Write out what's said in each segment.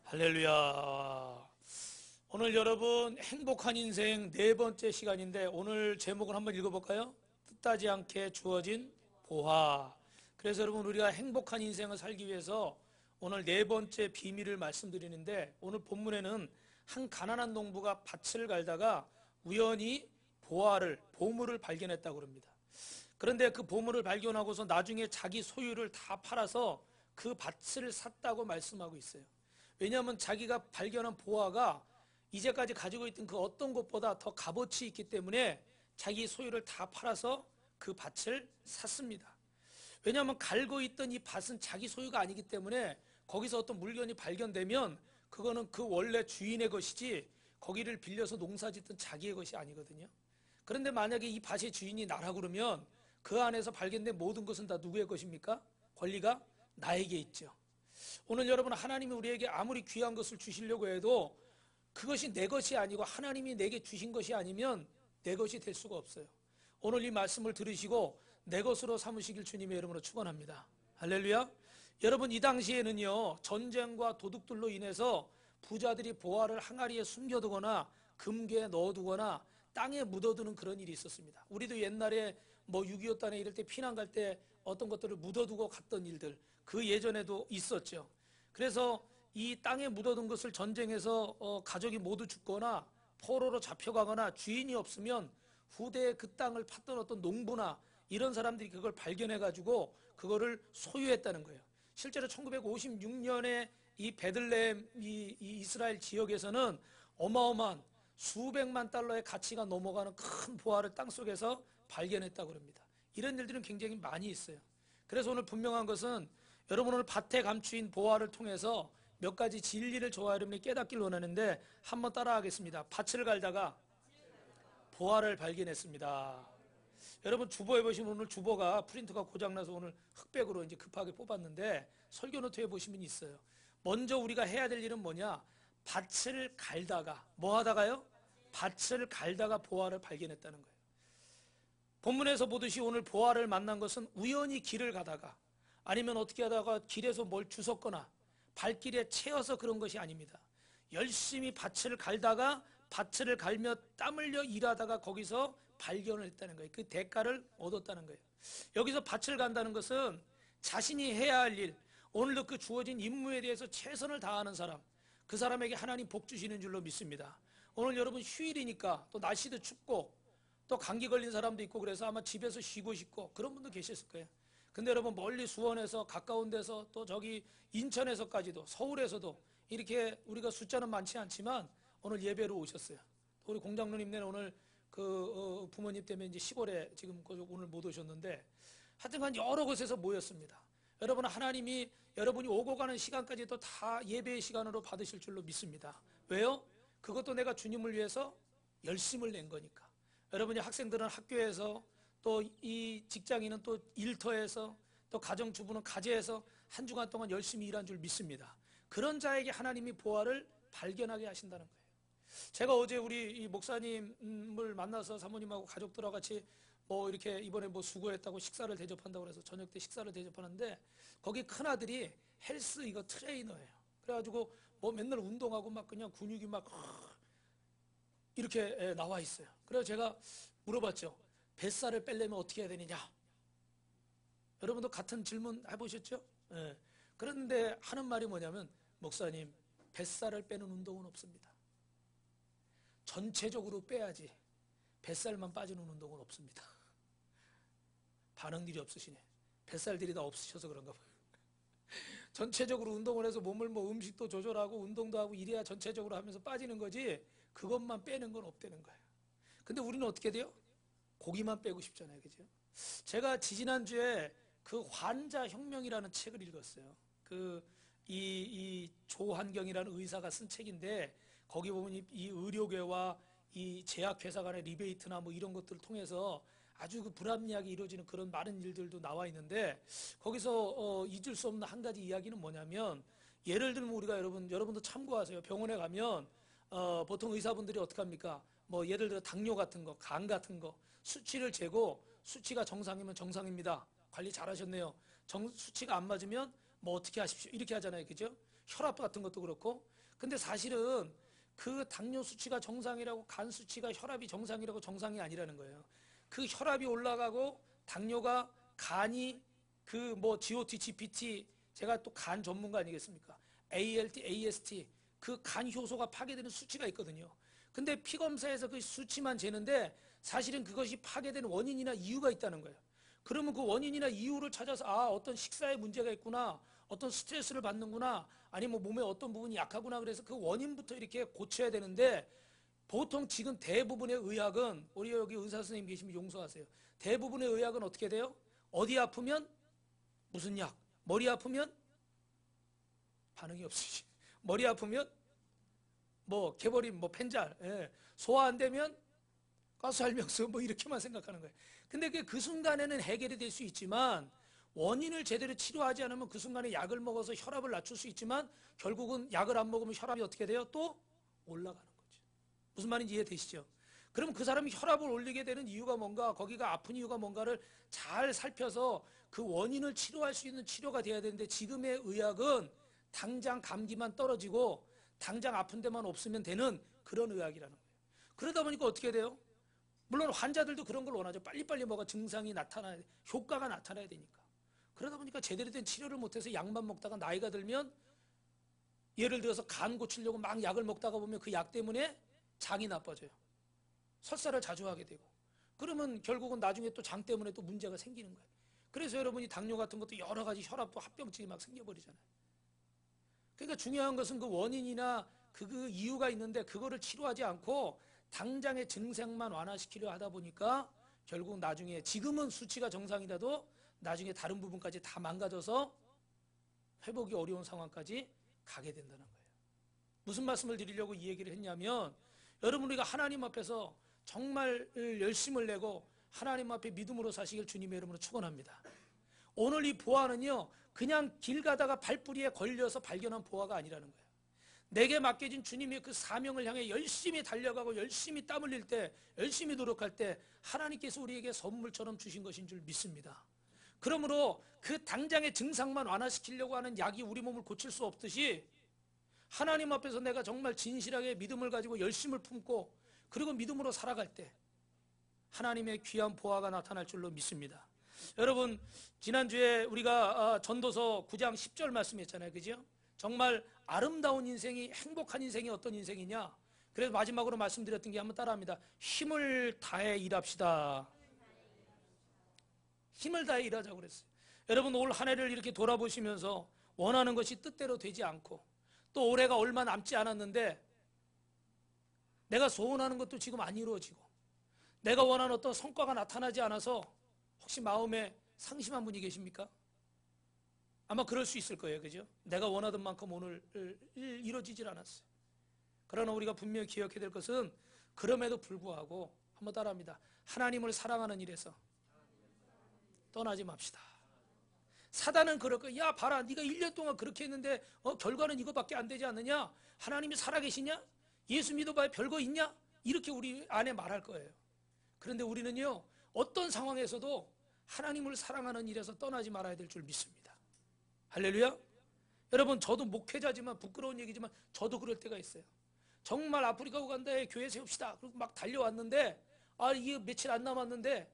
할렐루야. 오늘 여러분 행복한 인생 네 번째 시간인데 오늘 제목을 한번 읽어볼까요? 뜻하지 않게 주어진 보화. 그래서 여러분 우리가 행복한 인생을 살기 위해서 오늘 네 번째 비밀을 말씀드리는데 오늘 본문에는 한 가난한 농부가 밭을 갈다가 우연히 보물을 발견했다고 합니다. 그런데 그 보물을 발견하고서 나중에 자기 소유를 다 팔아서 그 밭을 샀다고 말씀하고 있어요. 왜냐하면 자기가 발견한 보화가 이제까지 가지고 있던 그 어떤 것보다 더 값어치 있기 때문에 자기 소유를 다 팔아서 그 밭을 샀습니다. 왜냐하면 갈고 있던 이 밭은 자기 소유가 아니기 때문에 거기서 어떤 물건이 발견되면 그거는 그 원래 주인의 것이지 거기를 빌려서 농사짓던 자기의 것이 아니거든요. 그런데 만약에 이 밭의 주인이 나라 그러면 그 안에서 발견된 모든 것은 다 누구의 것입니까? 권리가 나에게 있죠. 오늘 여러분 하나님이 우리에게 아무리 귀한 것을 주시려고 해도 그것이 내 것이 아니고 하나님이 내게 주신 것이 아니면 내 것이 될 수가 없어요. 오늘 이 말씀을 들으시고 내 것으로 삼으시길 주님의 이름으로 축원합니다. 할렐루야. 여러분 이 당시에는요 전쟁과 도둑들로 인해서 부자들이 보화를 항아리에 숨겨두거나 금괴에 넣어두거나 땅에 묻어두는 그런 일이 있었습니다. 우리도 옛날에 뭐 6.25 단에 이럴 때 피난 갈 때 어떤 것들을 묻어두고 갔던 일들 그 예전에도 있었죠. 그래서 이 땅에 묻어둔 것을 전쟁에서 가족이 모두 죽거나 포로로 잡혀가거나 주인이 없으면 후대에 그 땅을 팠던 어떤 농부나 이런 사람들이 그걸 발견해 가지고 그거를 소유했다는 거예요. 실제로 1956년에 이 베들레헴 이 이스라엘 지역에서는 어마어마한 수백만 달러의 가치가 넘어가는 큰 보화를 땅속에서 발견했다고 합니다. 이런 일들은 굉장히 많이 있어요. 그래서 오늘 분명한 것은 여러분 오늘 밭에 감추인 보화를 통해서 몇 가지 진리를 저와 여러분이 깨닫기를 원하는데 한번 따라하겠습니다. 밭을 갈다가 보화를 발견했습니다. 여러분 주보에 보시면 오늘 주보가 프린터가 고장나서 오늘 흑백으로 이제 급하게 뽑았는데 설교 노트에 보시면 있어요. 먼저 우리가 해야 될 일은 뭐냐? 밭을 갈다가 뭐 하다가요? 밭을 갈다가 보화를 발견했다는 거예요. 본문에서 보듯이 오늘 보화를 만난 것은 우연히 길을 가다가 아니면 어떻게 하다가 길에서 뭘 주웠거나 발길에 채여서 그런 것이 아닙니다. 열심히 밭을 갈다가 밭을 갈며 땀 흘려 일하다가 거기서 발견을 했다는 거예요. 그 대가를 얻었다는 거예요. 여기서 밭을 간다는 것은 자신이 해야 할 일, 오늘도 그 주어진 임무에 대해서 최선을 다하는 사람, 그 사람에게 하나님 복 주시는 줄로 믿습니다. 오늘 여러분 휴일이니까 또 날씨도 춥고 또 감기 걸린 사람도 있고 그래서 아마 집에서 쉬고 싶고 그런 분도 계셨을 거예요. 근데 여러분 멀리 수원에서 가까운 데서 또 저기 인천에서까지도 서울에서도 이렇게 우리가 숫자는 많지 않지만 오늘 예배로 오셨어요. 우리 공장로님네 오늘 그 부모님 때문에 이제 10월에 지금 오늘 못 오셨는데 하여튼간 여러 곳에서 모였습니다. 여러분 하나님이 여러분이 오고 가는 시간까지도 다 예배의 시간으로 받으실 줄로 믿습니다. 왜요? 그것도 내가 주님을 위해서 열심을 낸 거니까. 여러분이 학생들은 학교에서 또 이 직장인은 또 일터에서 또 가정주부는 가재에서 한 주간 동안 열심히 일한 줄 믿습니다. 그런 자에게 하나님이 보화를 발견하게 하신다는 거예요. 제가 어제 우리 이 목사님을 만나서 사모님하고 가족들하고 같이 뭐 이렇게 이번에 뭐 수고했다고 식사를 대접한다고 그래서 저녁 때 식사를 대접하는데 거기 큰아들이 헬스 이거 트레이너예요. 그래가지고 뭐 맨날 운동하고 막 그냥 근육이 막 이렇게 나와 있어요. 그래서 제가 물어봤죠. 뱃살을 빼려면 어떻게 해야 되느냐? 여러분도 같은 질문 해보셨죠? 예. 그런데 하는 말이 뭐냐면 목사님 뱃살을 빼는 운동은 없습니다. 전체적으로 빼야지 뱃살만 빠지는 운동은 없습니다. 반응들이 없으시네. 뱃살들이 다 없으셔서 그런가 봐요. 전체적으로 운동을 해서 몸을 뭐 음식도 조절하고 운동도 하고 이래야 전체적으로 하면서 빠지는 거지 그것만 빼는 건 없다는 거예요. 근데 우리는 어떻게 돼요? 고기만 빼고 싶잖아요. 그죠? 제가 지지난주에 그 환자혁명이라는 책을 읽었어요. 이 조한경이라는 의사가 쓴 책인데 거기 보면 이 의료계와 이 제약회사 간의 리베이트나 뭐 이런 것들을 통해서 아주 그 불합리하게 이루어지는 그런 많은 일들도 나와 있는데 거기서 잊을 수 없는 한 가지 이야기는 뭐냐면 예를 들면 우리가 여러분도 참고하세요. 병원에 가면 보통 의사분들이 어떻게 합니까? 뭐 예를 들어 당뇨 같은 거, 간 같은 거 수치를 재고 수치가 정상이면 정상입니다. 관리 잘하셨네요. 수치가 안 맞으면 뭐 어떻게 하십시오. 이렇게 하잖아요. 그죠? 혈압 같은 것도 그렇고. 근데 사실은 그 당뇨 수치가 정상이라고, 간 수치가, 혈압이 정상이라고 정상이 아니라는 거예요. 그 혈압이 올라가고 당뇨가, 간이 그 뭐 GOT, GPT, 제가 또 간 전문가 아니겠습니까? ALT, AST, 그 간 효소가 파괴되는 수치가 있거든요. 근데 피 검사에서 그 수치만 재는데 사실은 그것이 파괴되는 원인이나 이유가 있다는 거예요. 그러면 그 원인이나 이유를 찾아서 어떤 식사에 문제가 있구나, 어떤 스트레스를 받는구나, 아니면 몸의 어떤 부분이 약하구나, 그래서 그 원인부터 이렇게 고쳐야 되는데, 보통 지금 대부분의 의학은, 우리 여기 의사 선생님 계시면 용서하세요. 대부분의 의학은 어떻게 돼요? 어디 아프면 무슨 약, 머리 아프면 반응이 없으시, 머리 아프면 뭐 개버린 뭐 펜잘, 소화 안 되면 가스알명수, 뭐 이렇게만 생각하는 거예요. 근데 그 순간에는 해결이 될 수 있지만, 원인을 제대로 치료하지 않으면 그 순간에 약을 먹어서 혈압을 낮출 수 있지만 결국은 약을 안 먹으면 혈압이 어떻게 돼요? 또 올라가는 거죠. 무슨 말인지 이해되시죠? 그럼 그 사람이 혈압을 올리게 되는 이유가 뭔가, 거기가 아픈 이유가 뭔가를 잘 살펴서 그 원인을 치료할 수 있는 치료가 돼야 되는데, 지금의 의학은 당장 감기만 떨어지고 당장 아픈 데만 없으면 되는 그런 의학이라는 거예요. 그러다 보니까 어떻게 돼요? 물론 환자들도 그런 걸 원하죠. 빨리빨리 뭐가 증상이 나타나야 돼, 효과가 나타나야 되니까. 그러다 보니까 제대로 된 치료를 못해서 약만 먹다가 나이가 들면, 예를 들어서 간 고치려고 막 약을 먹다가 보면 그 약 때문에 장이 나빠져요. 설사를 자주 하게 되고, 그러면 결국은 나중에 또 장 때문에 또 문제가 생기는 거예요. 그래서 여러분이 당뇨 같은 것도 여러 가지 혈압도 합병증이 막 생겨버리잖아요. 그러니까 중요한 것은 그 원인이나 그 이유가 있는데 그거를 치료하지 않고 당장의 증상만 완화시키려 하다 보니까 결국 나중에, 지금은 수치가 정상이라도 나중에 다른 부분까지 다 망가져서 회복이 어려운 상황까지 가게 된다는 거예요. 무슨 말씀을 드리려고 이 얘기를 했냐면, 여러분, 우리가 하나님 앞에서 정말 열심을 내고 하나님 앞에 믿음으로 사시길 주님의 이름으로 축원합니다. 오늘 이 보화는요, 그냥 길 가다가 발뿌리에 걸려서 발견한 보화가 아니라는 거예요. 내게 맡겨진 주님의 그 사명을 향해 열심히 달려가고 열심히 땀 흘릴 때, 열심히 노력할 때 하나님께서 우리에게 선물처럼 주신 것인 줄 믿습니다. 그러므로 그 당장의 증상만 완화시키려고 하는 약이 우리 몸을 고칠 수 없듯이, 하나님 앞에서 내가 정말 진실하게 믿음을 가지고 열심을 품고 그리고 믿음으로 살아갈 때 하나님의 귀한 보화가 나타날 줄로 믿습니다. 여러분, 지난주에 우리가 전도서 9장 10절 말씀했잖아요. 그죠? 정말 아름다운 인생이, 행복한 인생이 어떤 인생이냐? 그래서 마지막으로 말씀드렸던 게, 한번 따라합니다. 힘을 다해 일합시다. 힘을 다해 일하자고 그랬어요. 여러분, 올 한 해를 이렇게 돌아보시면서 원하는 것이 뜻대로 되지 않고, 또 올해가 얼마 남지 않았는데 내가 소원하는 것도 지금 안 이루어지고, 내가 원하는 어떤 성과가 나타나지 않아서 혹시 마음에 상심한 분이 계십니까? 아마 그럴 수 있을 거예요. 그죠? 내가 원하던 만큼 오늘 이루어지질 않았어요. 그러나 우리가 분명히 기억해야 될 것은, 그럼에도 불구하고 한번 따라합니다. 하나님을 사랑하는 일에서 떠나지 맙시다. 사단은 그럴 거야. 야, 봐라, 네가 1년 동안 그렇게 했는데 결과는 이거밖에 안 되지 않느냐? 하나님이 살아계시냐? 예수 믿어봐야 별거 있냐? 이렇게 우리 안에 말할 거예요. 그런데 우리는요, 어떤 상황에서도 하나님을 사랑하는 일에서 떠나지 말아야 될 줄 믿습니다. 할렐루야. 여러분, 저도 목회자지만, 부끄러운 얘기지만 저도 그럴 때가 있어요. 정말 아프리카 우간다에 교회 세웁시다, 그리고 막 달려왔는데 이게 며칠 안 남았는데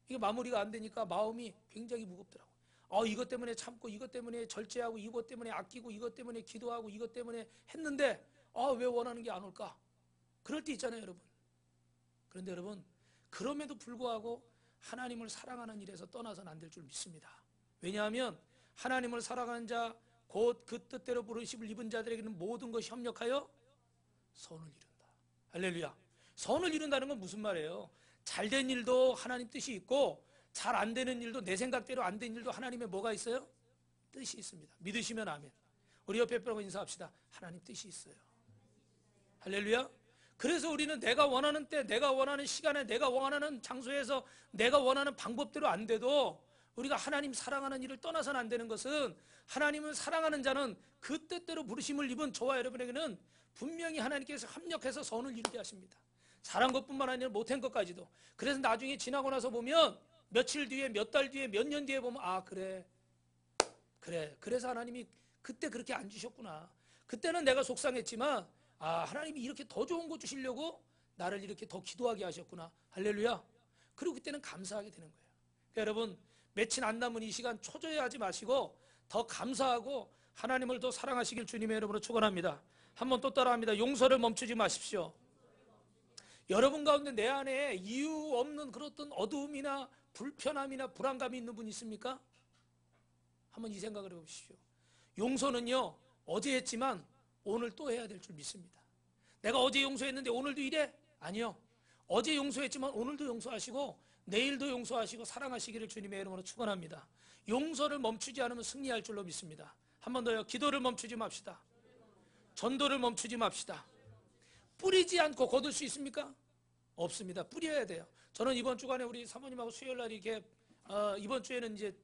이게 마무리가 안 되니까 마음이 굉장히 무겁더라고요. 이것 때문에 참고, 이것 때문에 절제하고, 이것 때문에 아끼고, 이것 때문에 기도하고, 이것 때문에 했는데 왜 원하는 게 안 올까? 그럴 때 있잖아요, 여러분. 그런데 여러분, 그럼에도 불구하고 하나님을 사랑하는 일에서 떠나서는 안 될 줄 믿습니다. 왜냐하면 하나님을 사랑하는 자, 곧 그 뜻대로 부르심을 입은 자들에게는 모든 것이 협력하여 선을 이룬다. 할렐루야. 선을 이룬다는 건 무슨 말이에요? 잘된 일도 하나님 뜻이 있고, 잘 안 되는 일도, 내 생각대로 안 된 일도 하나님의 뭐가 있어요? 뜻이 있습니다. 믿으시면 아멘. 우리 옆에 분하고 인사합시다. 하나님 뜻이 있어요. 할렐루야. 그래서 우리는 내가 원하는 때, 내가 원하는 시간에, 내가 원하는 장소에서 내가 원하는 방법대로 안 돼도 우리가 하나님 사랑하는 일을 떠나서는 안 되는 것은, 하나님을 사랑하는 자는 그 뜻대로 부르심을 입은 저와 여러분에게는 분명히 하나님께서 합력해서 선을 이루게 하십니다. 잘한 것뿐만 아니라 못한 것까지도. 그래서 나중에 지나고 나서 보면, 며칠 뒤에, 몇 달 뒤에, 몇 년 뒤에 보면 그래서 하나님이 그때 그렇게 안 주셨구나. 그때는 내가 속상했지만 하나님이 이렇게 더 좋은 거 주시려고 나를 이렇게 더 기도하게 하셨구나. 할렐루야. 그리고 그때는 감사하게 되는 거예요. 그러니까 여러분 며칠 안 남은 이 시간 초조해하지 마시고 더 감사하고 하나님을 더 사랑하시길 주님의 이름으로 축원합니다. 한번 또 따라합니다. 용서를 멈추지 마십시오. 여러분 가운데 내 안에 이유 없는 그런 어떤 어두움이나 불편함이나 불안감이 있는 분 있습니까? 한번 이 생각을 해보십시오. 용서는요 어제 했지만 오늘 또 해야 될 줄 믿습니다. 내가 어제 용서했는데 오늘도 이래? 아니요. 어제 용서했지만 오늘도 용서하시고 내일도 용서하시고 사랑하시기를 주님의 이름으로 축원합니다. 용서를 멈추지 않으면 승리할 줄로 믿습니다. 한 번 더요. 기도를 멈추지 맙시다. 전도를 멈추지 맙시다. 뿌리지 않고 거둘 수 있습니까? 없습니다. 뿌려야 돼요. 저는 이번 주간에 우리 사모님하고 수요일 날 이렇게 이번 주에는 이제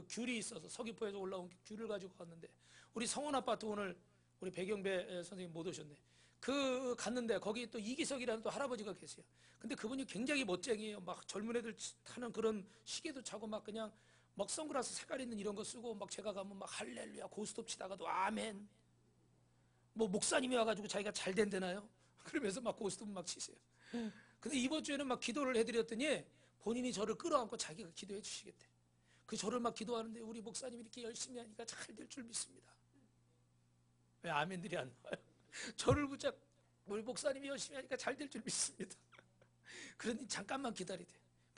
귤이 있어서 서귀포에서 올라온 귤을 가지고 갔는데 우리 성원 아파트 오늘 우리 백영배 선생님 못 오셨네. 갔는데 거기 또 이기석이라는 또 할아버지가 계세요. 근데 그분이 굉장히 멋쟁이에요. 막 젊은 애들 타는 그런 시계도 차고 막 그냥 막 선글라스 색깔 있는 이런 거 쓰고 막 제가 가면 막 할렐루야 고스톱 치다가도 아멘. 뭐 목사님이 와가지고 자기가 잘 된다나요? 그러면서 막 고스톱 막 치세요. 근데 이번 주에는 막 기도를 해드렸더니 본인이 저를 끌어안고 자기가 기도해 주시겠대. 저를 막 기도하는데 우리 목사님이 이렇게 열심히 하니까 잘 될 줄 믿습니다. 왜 아멘들이 안 나와요? 저를 붙잡고 우리 목사님이 열심히 하니까 잘 될 줄 믿습니다. 그러니 잠깐만 기다리대.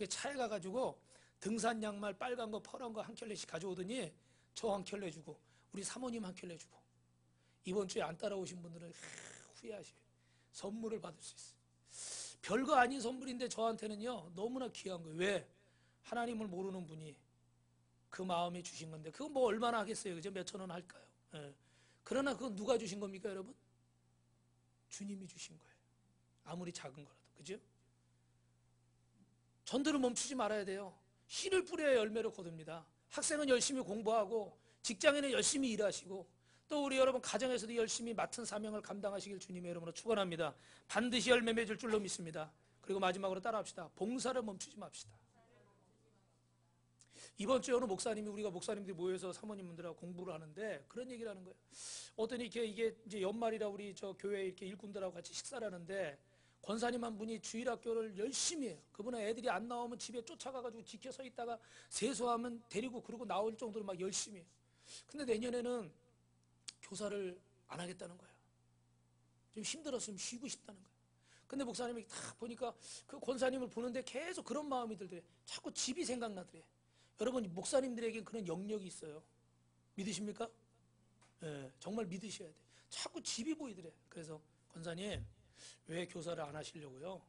차에 가가지고 등산 양말 빨간 거 퍼런 거 한 켤레씩 가져오더니 저 한 켤레 주고 우리 사모님 한 켤레 주고 이번 주에 안 따라오신 분들은 후회하셔요. 선물을 받을 수 있어요. 별거 아닌 선물인데 저한테는요 너무나 귀한 거예요. 왜? 하나님을 모르는 분이 그 마음에 주신 건데 그거 뭐 얼마나 하겠어요. 그죠? 몇천 원 할까요? 예. 그러나 그건 누가 주신 겁니까 여러분? 주님이 주신 거예요. 아무리 작은 거라도. 그죠? 전도를 멈추지 말아야 돼요. 씨를 뿌려야 열매를 거둡니다. 학생은 열심히 공부하고 직장인은 열심히 일하시고 또 우리 여러분 가정에서도 열심히 맡은 사명을 감당하시길 주님의 이름으로 축원합니다. 반드시 열매 맺을 줄로 믿습니다. 그리고 마지막으로 따라합시다. 봉사를 멈추지 맙시다. 이번 주에 어느 목사님이 우리가 목사님들이 모여서 사모님들하고 공부를 하는데 그런 얘기를 하는 거예요. 어떤 이게 이제 연말이라 우리 저 교회 이렇게 일꾼들하고 같이 식사를 하는데 권사님 한 분이 주일학교를 열심히 해요. 그분은 애들이 안 나오면 집에 쫓아가가지고 지켜 서 있다가 세수하면 데리고 그러고 나올 정도로 막 열심히 해요. 근데 내년에는 교사를 안 하겠다는 거예요. 좀 힘들었으면 쉬고 싶다는 거예요. 근데 목사님이 딱 보니까 그 권사님을 보는데 계속 그런 마음이 들더래. 자꾸 집이 생각나더래. 여러분 목사님들에게 그런 영역이 있어요. 믿으십니까? 네, 정말 믿으셔야 돼요. 자꾸 집이 보이더래. 그래서 권사님 왜 교사를 안 하시려고요?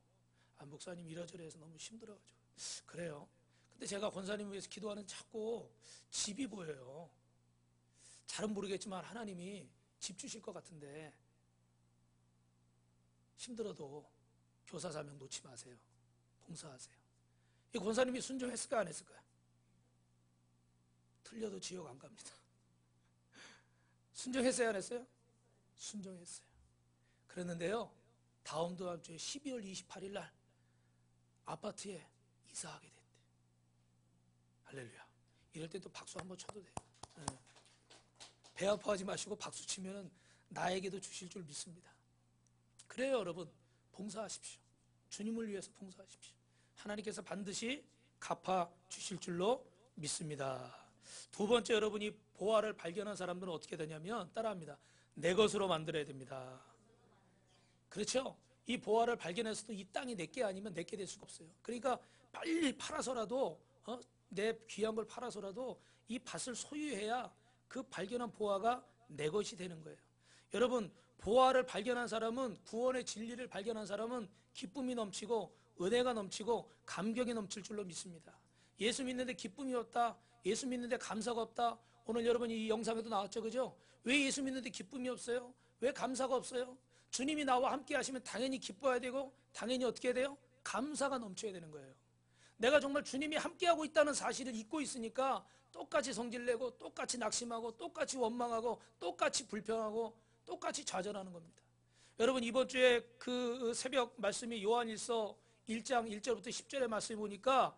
목사님 이러저러해서 너무 힘들어가지고. 그래요. 근데 제가 권사님 위해서 기도하는 자꾸 집이 보여요. 잘은 모르겠지만 하나님이 집 주실 것 같은데 힘들어도 교사 사명 놓지 마세요. 봉사하세요. 이 권사님이 순종했을까 안 했을까요? 틀려도 지옥 안 갑니다. 순종했어요 안 했어요? 순종했어요. 그랬는데요 다음 주에 12월 28일 날 아파트에 이사하게 됐대. 할렐루야. 이럴 때 또 박수 한번 쳐도 돼요. 네. 배 아파하지 마시고 박수 치면은 나에게도 주실 줄 믿습니다. 그래요 여러분. 봉사하십시오. 주님을 위해서 봉사하십시오. 하나님께서 반드시 갚아 주실 줄로 믿습니다. 두 번째 여러분이 보화를 발견한 사람들은 어떻게 되냐면 따라합니다. 내 것으로 만들어야 됩니다. 그렇죠? 이 보화를 발견해서도 이 땅이 내게 아니면 내게 될 수가 없어요. 그러니까 빨리 팔아서라도 내 귀한 걸 팔아서라도 이 밭을 소유해야 그 발견한 보화가 내 것이 되는 거예요. 여러분 보화를 발견한 사람은 구원의 진리를 발견한 사람은 기쁨이 넘치고 은혜가 넘치고 감격이 넘칠 줄로 믿습니다. 예수 믿는데 기쁨이 없다. 예수 믿는데 감사가 없다. 오늘 여러분 이 영상에도 나왔죠. 그죠? 왜 예수 믿는데 기쁨이 없어요? 왜 감사가 없어요? 주님이 나와 함께 하시면 당연히 기뻐야 되고 당연히 어떻게 해야 돼요? 감사가 넘쳐야 되는 거예요. 내가 정말 주님이 함께하고 있다는 사실을 잊고 있으니까 똑같이 성질내고 똑같이 낙심하고 똑같이 원망하고 똑같이 불평하고 똑같이 좌절하는 겁니다. 여러분 이번 주에 그 새벽 말씀이 요한일서 1장 1절부터 10절의 말씀을 보니까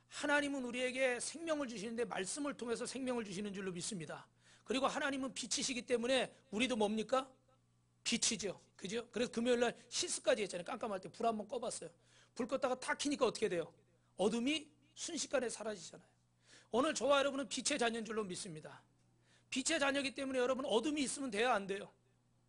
하나님은 우리에게 생명을 주시는데 말씀을 통해서 생명을 주시는 줄로 믿습니다. 그리고 하나님은 빛이시기 때문에 우리도 뭡니까? 빛이죠. 그죠? 그래서 금요일날 실수까지 했잖아요. 깜깜할 때 불 한번 꺼봤어요. 불 껐다가 탁 켜니까 어떻게 돼요? 어둠이 순식간에 사라지잖아요. 오늘 저와 여러분은 빛의 자녀인 줄로 믿습니다. 빛의 자녀이기 때문에 여러분 어둠이 있으면 돼요? 안 돼요?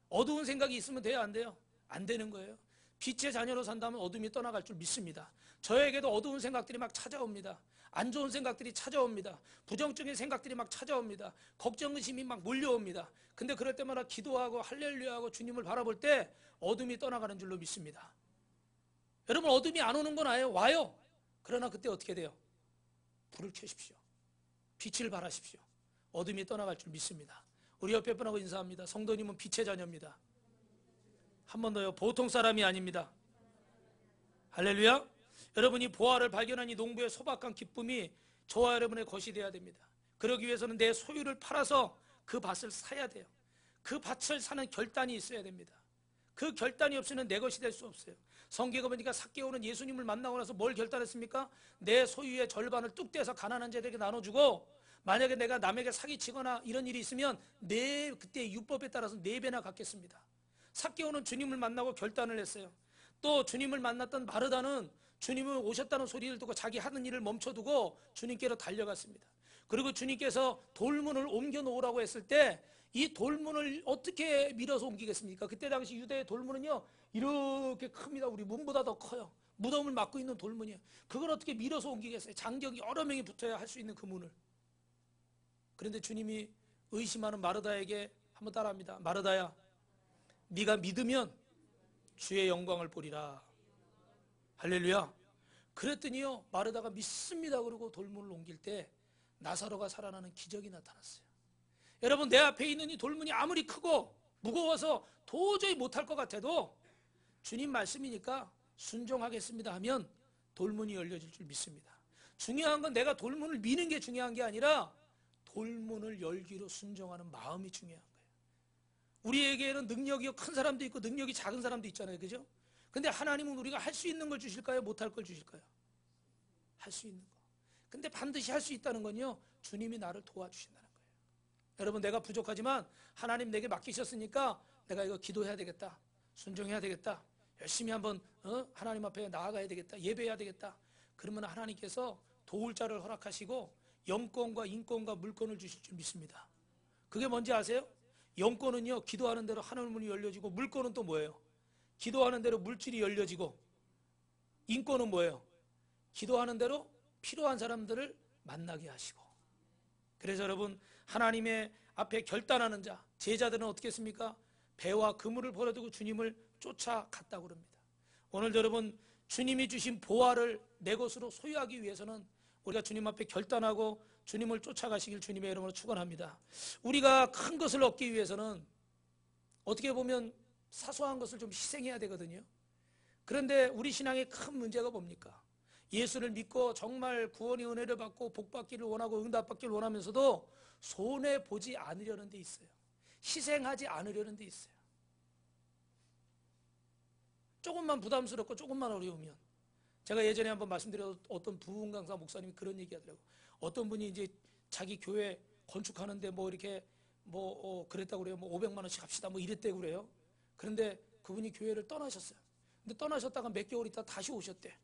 어두운 생각이 있으면 돼요? 안 돼요? 안 되는 거예요. 빛의 자녀로 산다면 어둠이 떠나갈 줄 믿습니다. 저에게도 어두운 생각들이 막 찾아옵니다. 안 좋은 생각들이 찾아옵니다. 부정적인 생각들이 막 찾아옵니다. 걱정, 의심이 막 몰려옵니다. 근데 그럴 때마다 기도하고 할렐루야하고 주님을 바라볼 때 어둠이 떠나가는 줄로 믿습니다. 여러분 어둠이 안 오는 건 아니에요. 와요. 그러나 그때 어떻게 돼요? 불을 켜십시오. 빛을 발하십시오. 어둠이 떠나갈 줄 믿습니다. 우리 옆에 분하고 인사합니다. 성도님은 빛의 자녀입니다. 한 번 더요. 보통 사람이 아닙니다. 할렐루야. 여러분이 보화를 발견하니 농부의 소박한 기쁨이 저와 여러분의 것이 되어야 됩니다. 그러기 위해서는 내 소유를 팔아서 그 밭을 사야 돼요. 그 밭을 사는 결단이 있어야 됩니다. 그 결단이 없이는 내 것이 될 수 없어요. 성경에 보니까 삭개오는 예수님을 만나고 나서 뭘 결단했습니까? 내 소유의 절반을 뚝 떼서 가난한 자들에게 나눠주고, 만약에 내가 남에게 사기치거나 이런 일이 있으면 그때 율법에 따라서 4배나 갚겠습니다. 삭개오는 주님을 만나고 결단을 했어요. 또 주님을 만났던 마르다는 주님을 오셨다는 소리를 듣고 자기 하는 일을 멈춰두고 주님께로 달려갔습니다. 그리고 주님께서 돌문을 옮겨 놓으라고 했을 때 이 돌문을 어떻게 밀어서 옮기겠습니까? 그때 당시 유대의 돌문은요 이렇게 큽니다. 우리 문보다 더 커요. 무덤을 막고 있는 돌문이에요. 그걸 어떻게 밀어서 옮기겠어요? 장벽이 여러 명이 붙어야 할 수 있는 그 문을. 그런데 주님이 의심하는 마르다에게 한번 따라합니다. 마르다야, 네가 믿으면 주의 영광을 보리라. 할렐루야. 그랬더니요 마르다가 믿습니다 그러고 돌문을 옮길 때 나사로가 살아나는 기적이 나타났어요. 여러분 내 앞에 있는 이 돌문이 아무리 크고 무거워서 도저히 못할 것 같아도 주님 말씀이니까 순종하겠습니다 하면 돌문이 열려질 줄 믿습니다. 중요한 건 내가 돌문을 미는 게 중요한 게 아니라 돌문을 열기로 순종하는 마음이 중요한 거예요. 우리에게는 능력이 큰 사람도 있고 능력이 작은 사람도 있잖아요. 그죠? 근데 하나님은 우리가 할 수 있는 걸 주실까요? 못할 걸 주실까요? 할 수 있는 거. 근데 반드시 할 수 있다는 건요 주님이 나를 도와주신다는 거예요. 여러분 내가 부족하지만 하나님 내게 맡기셨으니까 내가 이거 기도해야 되겠다. 순종해야 되겠다. 열심히 한번 하나님 앞에 나아가야 되겠다. 예배해야 되겠다. 그러면 하나님께서 도울 자를 허락하시고 영권과 인권과 물권을 주실 줄 믿습니다. 그게 뭔지 아세요? 영권은요 기도하는 대로 하늘 문이 열려지고, 물권은 또 뭐예요? 기도하는 대로 물질이 열려지고, 인권은 뭐예요? 기도하는 대로 필요한 사람들을 만나게 하시고. 그래서 여러분 하나님의 앞에 결단하는 자, 제자들은 어떻게 했습니까? 배와 그물을 버려두고 주님을 쫓아갔다고 그럽니다. 오늘 여러분 주님이 주신 보화를 내 것으로 소유하기 위해서는 우리가 주님 앞에 결단하고 주님을 쫓아가시길 주님의 이름으로 축원합니다. 우리가 큰 것을 얻기 위해서는 어떻게 보면 사소한 것을 좀 희생해야 되거든요. 그런데 우리 신앙의 큰 문제가 뭡니까? 예수를 믿고 정말 구원의 은혜를 받고 복받기를 원하고 응답받기를 원하면서도 손해보지 않으려는 데 있어요. 희생하지 않으려는 데 있어요. 조금만 부담스럽고 조금만 어려우면, 제가 예전에 한번 말씀드렸던 어떤 부흥 강사 목사님이 그런 얘기 하더라고요. 어떤 분이 이제 자기 교회 건축하는데 뭐 이렇게 그랬다고 그래요. 뭐 500만 원씩 합시다 뭐 이랬다고 그래요. 그런데 그분이 교회를 떠나셨어요. 근데 떠나셨다가 몇 개월 있다 다시 오셨대.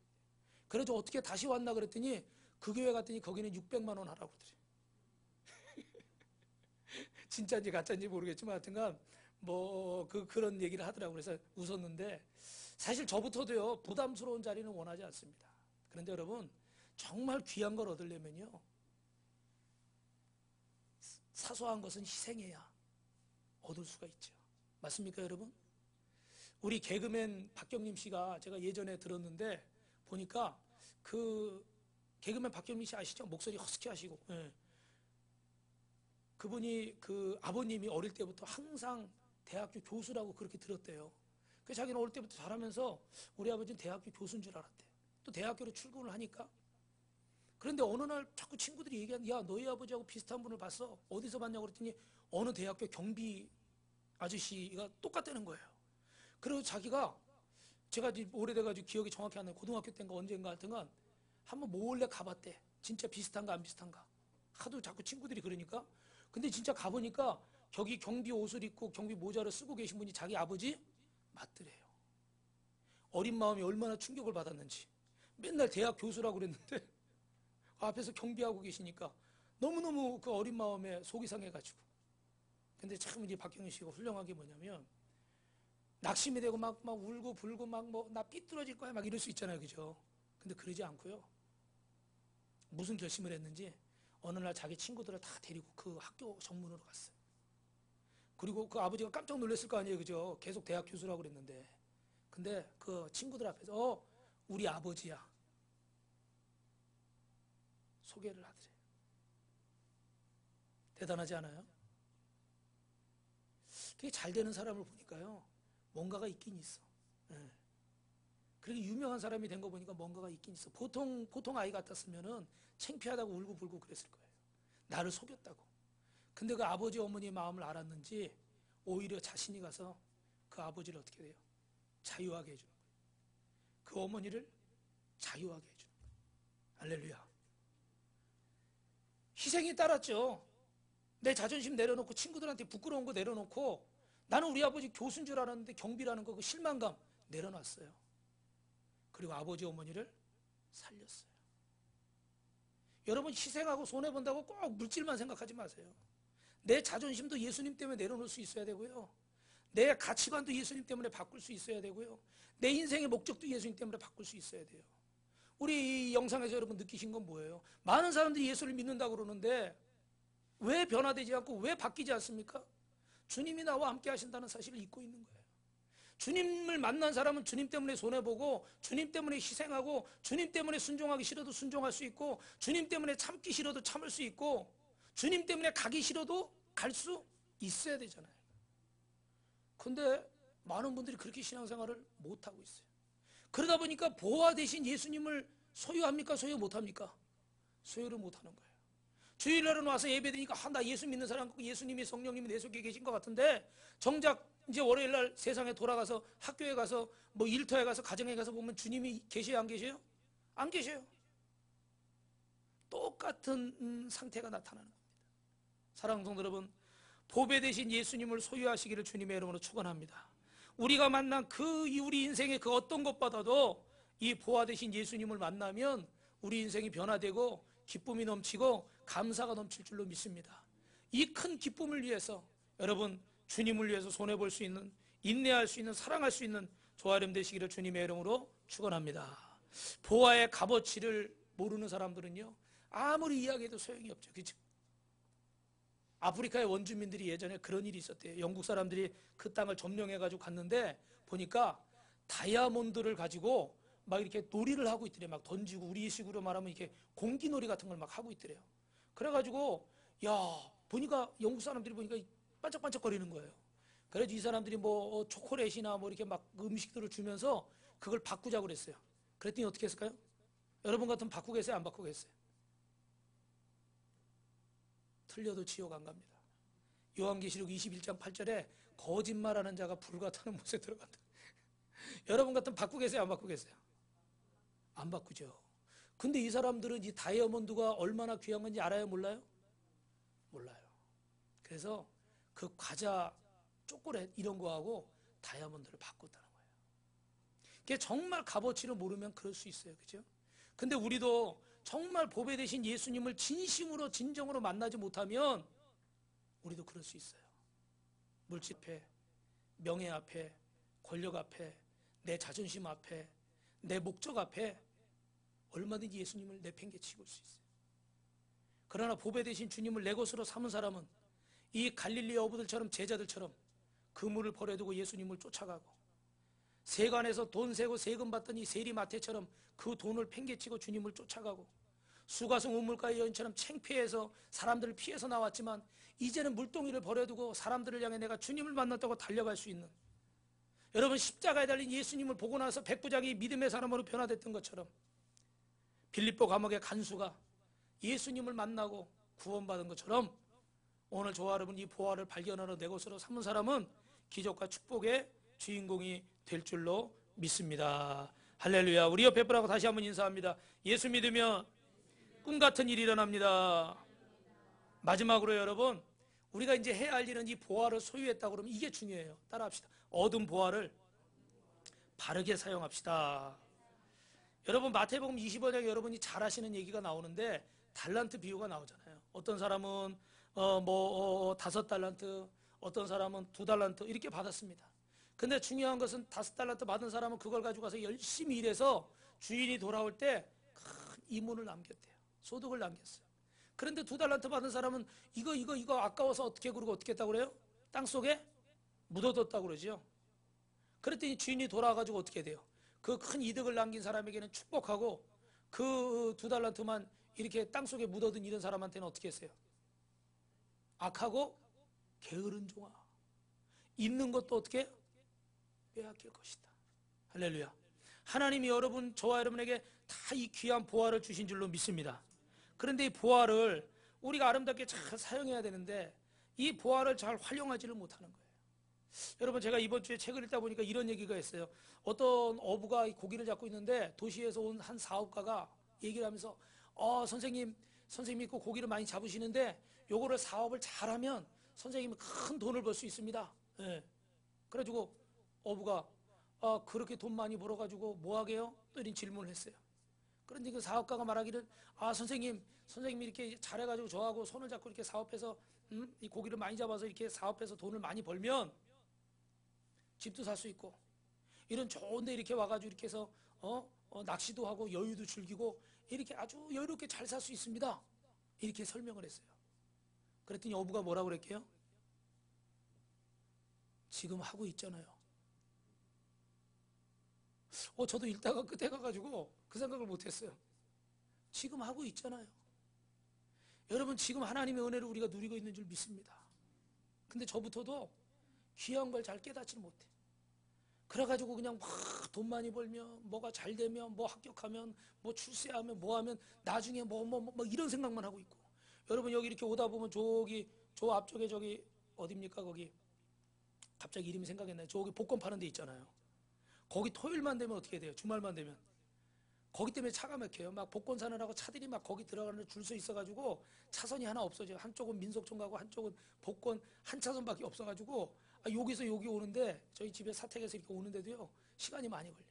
그래서 어떻게 다시 왔나 그랬더니 그 교회 갔더니 거기는 600만 원 하라고 그러더래요. 진짜인지 가짜인지 모르겠지만 하여튼간 그런 얘기를 하더라고요. 그래서 웃었는데, 사실 저부터도요 부담스러운 자리는 원하지 않습니다. 그런데 여러분 정말 귀한 걸 얻으려면요 사소한 것은 희생해야 얻을 수가 있죠. 맞습니까 여러분? 우리 개그맨 박경림 씨가 제가 예전에 들었는데 보니까 그 개그맨 박경림 씨 아시죠? 목소리 허스키 하시고, 예. 그분이 그 아버님이 어릴 때부터 항상 대학교 교수라고 그렇게 들었대요. 그래서 자기는 어릴 때부터 잘하면서 우리 아버지는 대학교 교수인 줄 알았대. 또 대학교로 출근을 하니까. 그런데 어느 날 자꾸 친구들이 얘기하는, 야 너희 아버지하고 비슷한 분을 봤어. 어디서 봤냐고 그랬더니 어느 대학교 경비 아저씨가 똑같다는 거예요. 그래서 자기가, 제가 오래돼가지고 기억이 정확히 안 나요. 고등학교 때인가 언젠가 하여튼간 한번 몰래 가봤대. 진짜 비슷한가 안 비슷한가. 하도 자꾸 친구들이 그러니까. 근데 진짜 가보니까 저기 경비 옷을 입고 경비 모자를 쓰고 계신 분이 자기 아버지 맞더래요. 어린 마음이 얼마나 충격을 받았는지. 맨날 대학 교수라고 그랬는데 앞에서 경비하고 계시니까 너무너무 그 어린 마음에 속이 상해가지고. 근데 참 이제 박경희 씨가 훌륭한 게 뭐냐면 낙심이 되고 막 울고 불고 막 뭐 나 삐뚤어질 거야 막 이럴 수 있잖아요. 그죠? 근데 그러지 않고요. 무슨 결심을 했는지 어느 날 자기 친구들을 다 데리고 그 학교 정문으로 갔어요. 그리고 그 아버지가 깜짝 놀랐을 거 아니에요. 그죠? 계속 대학 교수라고 그랬는데. 근데 그 친구들 앞에서 우리 아버지야. 소개를 하더래요. 대단하지 않아요? 되게 잘 되는 사람을 보니까요. 뭔가가 있긴 있어. 네. 그렇게 유명한 사람이 된 거 보니까 뭔가가 있긴 있어. 보통 아이 같았으면은 창피하다고 울고 불고 그랬을 거예요. 나를 속였다고. 근데 그 아버지 어머니의 마음을 알았는지 오히려 자신이 가서 그 아버지를 어떻게 돼요? 자유하게 해주는 거예요. 그 어머니를 자유하게 해주는 거예요. 할렐루야. 희생이 따랐죠. 내 자존심 내려놓고 친구들한테 부끄러운 거 내려놓고 나는 우리 아버지 교수인 줄 알았는데 경비라는 거 그 실망감 내려놨어요. 그리고 아버지 어머니를 살렸어요. 여러분 희생하고 손해본다고 꼭 물질만 생각하지 마세요. 내 자존심도 예수님 때문에 내려놓을 수 있어야 되고요. 내 가치관도 예수님 때문에 바꿀 수 있어야 되고요. 내 인생의 목적도 예수님 때문에 바꿀 수 있어야 돼요. 우리 이 영상에서 여러분 느끼신 건 뭐예요? 많은 사람들이 예수를 믿는다고 그러는데 왜 변화되지 않고 왜 바뀌지 않습니까? 주님이 나와 함께 하신다는 사실을 잊고 있는 거예요. 주님을 만난 사람은 주님 때문에 손해보고 주님 때문에 희생하고 주님 때문에 순종하기 싫어도 순종할 수 있고 주님 때문에 참기 싫어도 참을 수 있고 주님 때문에 가기 싫어도 갈 수 있어야 되잖아요. 근데 많은 분들이 그렇게 신앙생활을 못하고 있어요. 그러다 보니까 보화 대신 예수님을 소유합니까? 소유 못합니까? 소유를 못하는 거예요. 주일날은 와서 예배드리니까 나 예수 믿는 사람 예수님이 성령님이 내 속에 계신 것 같은데 정작 이제 월요일날 세상에 돌아가서 학교에 가서 뭐 일터에 가서 가정에 가서 보면 주님이 계셔요? 안 계셔요? 안 계셔요. 똑같은 상태가 나타나는 겁니다. 사랑하는 성도 여러분, 보배 대신 예수님을 소유하시기를 주님의 이름으로 축원합니다. 우리가 만난 우리 인생의 그 어떤 것보다도 이 보화 대신 예수님을 만나면 우리 인생이 변화되고 기쁨이 넘치고 감사가 넘칠 줄로 믿습니다. 이 큰 기쁨을 위해서 여러분 주님을 위해서 손해볼 수 있는 인내할 수 있는 사랑할 수 있는 조아름 되시기를 주님의 이름으로 축원합니다. 보화의 값어치를 모르는 사람들은요 아무리 이야기해도 소용이 없죠. 그렇죠? 아프리카의 원주민들이 예전에 그런 일이 있었대요. 영국 사람들이 그 땅을 점령해가지고 갔는데 보니까 다이아몬드를 가지고 막 이렇게 놀이를 하고 있더래요. 막 던지고 우리식으로 말하면 이렇게 공기놀이 같은 걸 막 하고 있더래요. 그래가지고 보니까 영국 사람들이 보니까 반짝반짝거리는 거예요. 그래서 이 사람들이 뭐 초콜릿이나 뭐 이렇게 막 음식들을 주면서 그걸 바꾸자고 그랬어요. 그랬더니 어떻게 했을까요? 여러분 같으면 바꾸겠어요? 안 바꾸겠어요? 틀려도 지옥 안 갑니다. 요한계시록 21장 8절에 거짓말하는 자가 불같은 못에 들어간다. 여러분 같으면 바꾸겠어요? 안 바꾸겠어요? 안 바꾸죠. 근데 이 사람들은 이 다이아몬드가 얼마나 귀한 건지 알아요? 몰라요? 몰라요. 그래서 그 과자, 초콜릿 이런 거하고 다이아몬드를 바꿨다는 거예요. 그게 정말 값어치를 모르면 그럴 수 있어요. 그죠? 근데 우리도 정말 보배 되신 예수님을 진심으로 진정으로 만나지 못하면 우리도 그럴 수 있어요. 물질 앞에, 명예 앞에, 권력 앞에, 내 자존심 앞에, 내 목적 앞에 얼마든지 예수님을 내팽개치고 올 수 있어요. 그러나 보배 되신 주님을 내 것으로 삼은 사람은 이 갈릴리 어부들처럼 제자들처럼 그물을 버려두고 예수님을 쫓아가고 세관에서 돈 세고 세금 받더니 세리마태처럼 그 돈을 팽개치고 주님을 쫓아가고 수가성 우물가의 여인처럼 창피해서 사람들을 피해서 나왔지만 이제는 물동이를 버려두고 사람들을 향해 내가 주님을 만났다고 달려갈 수 있는, 여러분 십자가에 달린 예수님을 보고 나서 백부장이 믿음의 사람으로 변화됐던 것처럼 빌립보 감옥의 간수가 예수님을 만나고 구원받은 것처럼 오늘 저와 여러분 이 보화를 발견하러 내 것으로 삼은 사람은 기적과 축복의 주인공이 될 줄로 믿습니다. 할렐루야. 우리 옆에 분하고 다시 한번 인사합니다. 예수 믿으면 꿈같은 일이 일어납니다. 마지막으로 여러분, 우리가 이제 해야 할 일은 이 보화를 소유했다 그러면 이게 중요해요. 따라합시다. 얻은 보화를 바르게 사용합시다. 여러분 마태복음 25장에 여러분이 잘 아시는 얘기가 나오는데 달란트 비유가 나오잖아요. 어떤 사람은 5달란트, 어떤 사람은 2달란트 이렇게 받았습니다. 근데 중요한 것은 5달란트 받은 사람은 그걸 가지고 가서 열심히 일해서 주인이 돌아올 때 큰 이문을 남겼대요. 소득을 남겼어요. 그런데 2달란트 받은 사람은 이거 아까워서 어떻게 그러고 어떻게 했다고 그래요? 땅속에 묻어뒀다고 그러죠. 그랬더니 주인이 돌아와가지고 어떻게 돼요? 그 큰 이득을 남긴 사람에게는 축복하고 그 2달란트만 이렇게 땅속에 묻어둔 이런 사람한테는 어떻게 했어요? 악하고 게으른 종아, 있는 것도 어떻게 빼앗길 것이다. 할렐루야. 하나님이 여러분, 저와 여러분에게 다 이 귀한 보화를 주신 줄로 믿습니다. 그런데 이 보화를 우리가 아름답게 잘 사용해야 되는데 이 보화를 잘 활용하지를 못하는 거예요. 여러분, 제가 이번 주에 책을 읽다 보니까 이런 얘기가 있어요. 어떤 어부가 고기를 잡고 있는데 도시에서 온 한 사업가가 얘기를 하면서 선생님이 그 고기를 많이 잡으시는데 요거를 사업을 잘하면 선생님이 큰 돈을 벌 수 있습니다. 예. 그래가지고 어부가 그렇게 돈 많이 벌어가지고 뭐 하게요? 또 이런 질문을 했어요. 그런데 그 사업가가 말하기를 선생님이 이렇게 잘해가지고 저하고 손을 잡고 이렇게 사업해서 이 고기를 많이 잡아서 이렇게 사업해서 돈을 많이 벌면 집도 살 수 있고 이런 좋은데 이렇게 와가지고 이렇게 해서 낚시도 하고 여유도 즐기고 이렇게 아주 여유롭게 잘 살 수 있습니다. 이렇게 설명을 했어요. 그랬더니 어부가 뭐라고 그랬게요? 지금 하고 있잖아요. 저도 읽다가 끝에 가가지고 그 생각을 못했어요. 지금 하고 있잖아요. 여러분, 지금 하나님의 은혜를 우리가 누리고 있는 줄 믿습니다. 근데 저부터도 귀한 걸 잘 깨닫지는 못해. 그래가지고 그냥 막 돈 많이 벌면, 뭐가 잘 되면, 뭐 합격하면, 뭐 출세하면, 뭐 하면, 나중에 뭐 이런 생각만 하고 있고. 여러분, 여기 이렇게 오다 보면 저 앞쪽에 저기 어딥니까? 거기 갑자기 이름이 생각이 안 나요. 저기 복권 파는 데 있잖아요. 거기 토요일만 되면 어떻게 돼요? 주말만 되면 거기 때문에 차가 막혀요. 막 복권 사느라고 차들이 막 거기 들어가는 줄 서 있어가지고 차선이 하나 없어져요. 한쪽은 민속촌 가고 한쪽은 복권 한 차선밖에 없어가지고 여기서 여기 오는데 저희 집에 사택에서 이렇게 오는데도요 시간이 많이 걸려요.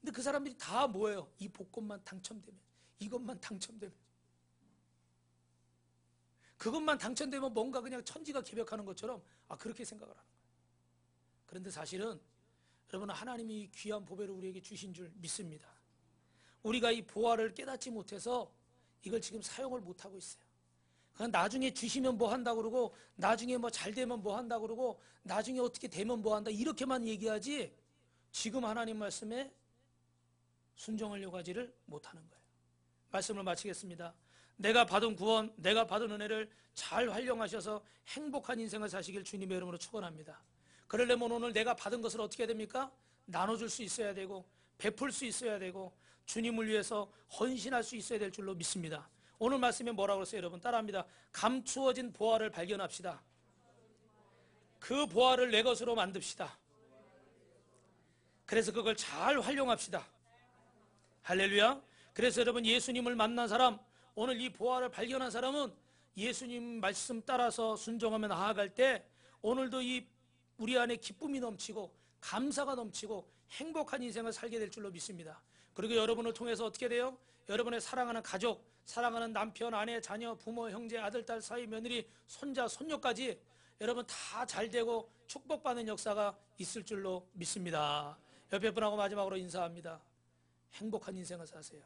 근데 그 사람들이 다 뭐예요? 이 복권만 당첨되면, 이것만 당첨되면, 그것만 당첨되면 뭔가 그냥 천지가 기벽하는 것처럼 그렇게 생각을 하는 거예요. 그런데 사실은 여러분, 하나님이 귀한 보배를 우리에게 주신 줄 믿습니다. 우리가 이 보화를 깨닫지 못해서 이걸 지금 사용을 못하고 있어요. 나중에 주시면 뭐 한다 그러고, 나중에 뭐 잘 되면 뭐 한다 그러고, 나중에 어떻게 되면 뭐 한다 이렇게만 얘기하지 지금 하나님 말씀에 순종하려고 하지를 못하는 거예요. 말씀을 마치겠습니다. 내가 받은 구원, 내가 받은 은혜를 잘 활용하셔서 행복한 인생을 사시길 주님의 이름으로 축원합니다. 그러려면 오늘 내가 받은 것을 어떻게 해야 됩니까? 나눠줄 수 있어야 되고, 베풀 수 있어야 되고, 주님을 위해서 헌신할 수 있어야 될 줄로 믿습니다. 오늘 말씀에 뭐라고 했어요? 여러분 따라합니다. 감추어진 보화를 발견합시다. 그 보화를 내 것으로 만듭시다. 그래서 그걸 잘 활용합시다. 할렐루야. 그래서 여러분, 예수님을 만난 사람, 오늘 이 보화를 발견한 사람은 예수님 말씀 따라서 순종하며 나아갈 때 오늘도 우리 안에 기쁨이 넘치고 감사가 넘치고 행복한 인생을 살게 될 줄로 믿습니다. 그리고 여러분을 통해서 어떻게 돼요? 여러분의 사랑하는 가족, 사랑하는 남편, 아내, 자녀, 부모, 형제, 아들, 딸, 사위, 며느리, 손자, 손녀까지 여러분 다 잘되고 축복받는 역사가 있을 줄로 믿습니다. 옆에 분하고 마지막으로 인사합니다. 행복한 인생을 사세요.